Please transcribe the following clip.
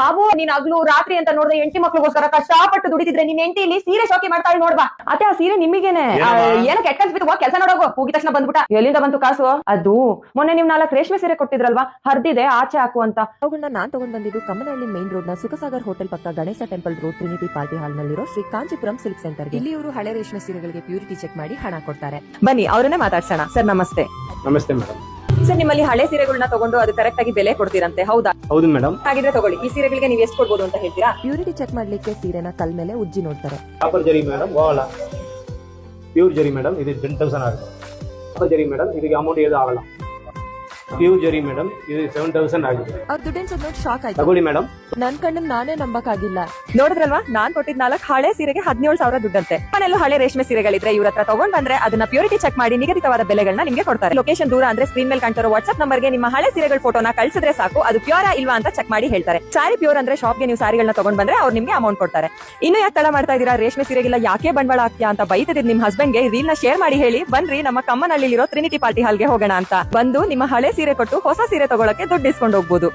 ಬಾಬು ನೀನ್ ಹಗ್ಲು ರಾತ್ರಿ ಅಂತ ನೋಡಿದ್ರೆ ಹೆಂಡತಿ ಮಕ್ಳಿಗೋಸ್ಕರ ಕಷ್ಟಪಟ್ಟು ದುಡಿತಿದ್ರೆ ನಿನ್ ಹೆಂಡತಿ ಇಲ್ಲಿ ಸೀರೆ ಶೋಕಿ ಮಾಡ್ತಾಳೆ ನೋಡ್ಬಾ. ಅತ್ತೆ ಆ ಸೀರೆ ನಿಮಗೇನೆ ಏನೋ ಕೆಟ್ಟ ಬಿತ್ತು ಕೆಲಸ ನೋಡೋಗು. ಹೋಗಿದ ತಕ್ಷಣ ಬಂದ್ಬಿಟ್ಟ. ಎಲ್ಲಿಂದ ಬಂತು ಕಾಸು? ಅದು ಮೊನ್ನೆ ನೀವ್ 4 ರೇಷ್ಮೆ ಸೀರೆ ಕೊಟ್ಟಿದ್ರಲ್ವಾ, ಹರ್ದಿದೆ ಆಚೆ ಹಾಕು ಅಂತ. ಅವುಗಳನ್ನ ನಾನ್ ತಗೊಂಡ್ ಬಂದಿದ್ದು ಕಮ್ಮನಹಳ್ಳಿ ಮೇನ್ ರೋಡ್ ನ ಸುಖಸಾಗರ್ ಹೋಟೆಲ್ ಪಕ್ಕ Ganesha temple road Trinity party hall ನಲ್ಲಿರೋ ಶ್ರೀ ಕಾಂಚೀಪುರಂ ಸಿಲ್ಕ್ ಸೆಂಟರ್. ಇಲ್ಲಿ ಇವರು ಹಳೆ ರೇಷ್ಮೆ ಸೀರೆಗಳಿಗೆ ಪ್ಯೂರಿಟಿ ಚೆಕ್ ಮಾಡಿ ಹಣ ಕೊಡ್ತಾರೆ. ಬನ್ನಿ ಅವ್ರನ್ನೇ ಮಾತಾಡ್ಸೋಣ. ಸರ್ ನಮಸ್ತೆ. ನಮಸ್ತೆ ಮೇಡಮ್. ಸರ್ ನಿಮ್ಮಲ್ಲಿ ಹಳೆ ಸೀರೆಗಳನ್ನ ತಗೊಂಡು ಅದು ಕರೆಕ್ಟ್ ಆಗಿ ಬೆಲೆ ಕೊಡ್ತೀರಂತೆ, ಹೌದಾ? ಹೌದು ಮೇಡಮ್. ಹಾಗಿದ್ರೆ ತಗೊಳ್ಳಿ. ಈ ಸೀರೆಗಳಿಗೆ ನೀವು ಎಷ್ಟು ಕೊಡ್ಬೋದು ಅಂತ ಹೇಳ್ತೀರಾ? ಪ್ಯೂರಿಟಿ ಚೆಕ್ ಮಾಡ್ಲಿಕ್ಕೆ ಸೀರೆನ ಕಲ್ ಮೇಲೆ ಉಜ್ಜಿ ನೋಡ್ತಾರೆ. ಕಾಪರ್ ಜರಿ ಮೇಡಮ್, ವಾಲ ಪ್ಯೂರ್ ಜರಿ ಮೇಡಮ್, ಇದು 10,000 ಆಗುತ್ತೆ. ಕಾಪರ್ ಜರಿ ಮೇಡಮ್, ಇದಕ್ಕೆ ಅಮೌಂಟ್ ಏನು ಆಗಲ್ಲ. ಪ್ಯೂರ್ ಜರಿ ಮೇಡಮ್, ಇದು 7,000 ಆಗಿದೆ. ಅವ್ರ ದುಡ್ಡಿನ ನೋಡಿ ಶಾಕ್ ಆಯ್ತು. ತಗೊಳ್ಳಿ ಮೇಡಮ್. ನನ್ ಕಣ್ಣನ್ ನಾನೇ ನಂಬಕ್ಕಾಗಿಲ್ಲ. ನೋಡಿದ್ರಲ್ವಾ, ನಾನ್ ಕೊಟ್ಟಿದ್ 4 ಹಳೆ ಸೀರೆಗೆ 17,000 ದುಡ್ಡಂತೆ. ಮನೆಯಲ್ಲೂ ಹಳೆ ರೇಷ್ಮೆ ಸೀರೆಗಳಿದ್ರೆ ಇವ್ರ ಹತ್ರ ತಗೊಂಡ್ ಬಂದ್ರೆ ಅದನ್ನ ಪ್ಯೂರಿಟಿ ಚೆಕ್ ಮಾಡಿ ನಿಗದಿತವಾದ ಬೆಲೆಗಳನ್ನ ನಿಮ್ಗೆ ಕೊಡ್ತಾರೆ. ಲೊಕೇಶನ್ ದೂರ ಅಂದ್ರೆ ಸ್ಕ್ರೀನ್ ಮೇಲೆ ಕಾಣ್ತಿರೋ ವಾಟ್ಸ್ಆಪ್ ನಂಬರ್ಗೆ ನಿಮ್ಮ ಹಳೆ ಸೀರೆಗಳ ಫೋಟೋನ ಕಳ್ಸಿದ್ರೆ ಸಾಕು, ಅದು ಪ್ಯೂರಾ ಇಲ್ವಾ ಅಂತ ಚೆಕ್ ಮಾಡಿ ಹೇಳ್ತಾರೆ. ಸಾರಿ ಪ್ಯೂರ್ ಅಂದ್ರೆ ಶಾಪ್ಗೆ ನೀವು ಸಾರಿಗಳನ್ನ ತಗೊಂಡ್ ಬಂದ್ರೆ ಅವ್ರು ನಿಮ್ಗೆ ಅಮೌಂಟ್ ಕೊಡ್ತಾರೆ. ಇನ್ನು ಯಾಕೆ ತಡ ಮಾಡ್ತಾ ಇದೀರಾ? ರೇಷ್ಮೆ ಸೀರೆಗಿಲ್ಲ ಯಾಕೆ ಬಂಡವಾಳ ಆಗ್ತೀಯಾ ಅಂತ ಬೈತಿದ್ ನಿಮ್ ಹಸ್ಬೆಂಡ್ಗೆ ರೀಲ್ ನ ಶೇರ್ ಮಾಡಿ ಹೇಳಿ, ಬನ್ರಿ ನಮ್ಮ ಕಮ್ಮನಹಳ್ಳಿಲಿರೋ ಟ್ರಿನಿಟಿ ಪಾರ್ಟಿ ಹಾಲ್ಗೆ ಹೋಗೋಣ ಅಂತ. ಬಂದು ನಿಮ್ಮ ಹಳೆ ಸೀರೆ ಕೊಟ್ಟು ಹೊಸ ಸೀರೆ ತಗೊಳಕ್ಕೆ ದುಡ್ಡು ಇಸ್ಕೊಂಡು ಹೋಗ್ಬೋದು.